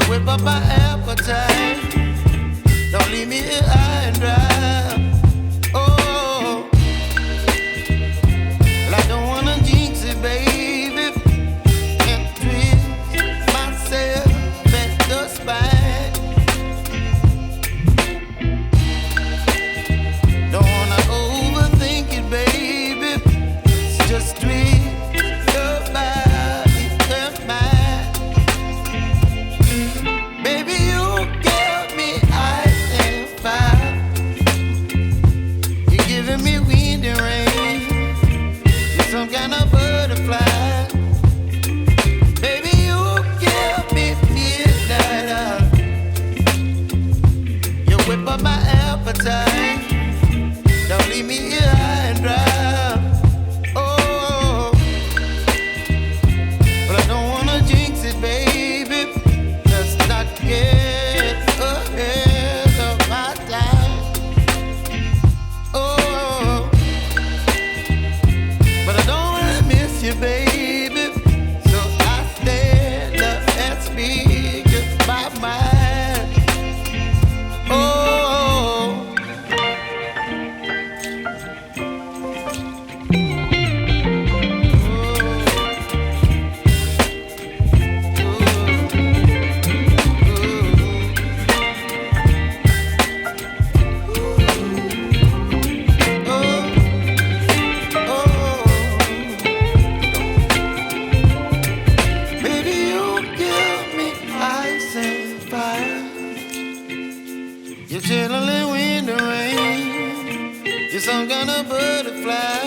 whip up my appetite. Don't leave me here high and dry. Oh, well, I don't wanna jinx it, baby, and twist myself at the spine. Don't wanna overthink it, baby. It's just twist your body and mine. Baby, you give me ice and fire. You're giving me wind and rain. You're some kind of butterfly. Baby, you give me midnight. You whip up my appetite. Don't leave me here high and dry. Oh, but I don't wanna jinx it, baby. Let's not get ahead of my time. Oh, but I don't wanna miss you, baby. So I stand up and speak my mind. Oh. Baby, you give me ice and fire. You're chilling wind and rain. You're some kind of butterfly.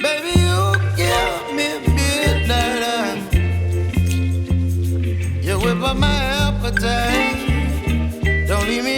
Baby, you give me midnight. You whip up my appetite. Don't leave me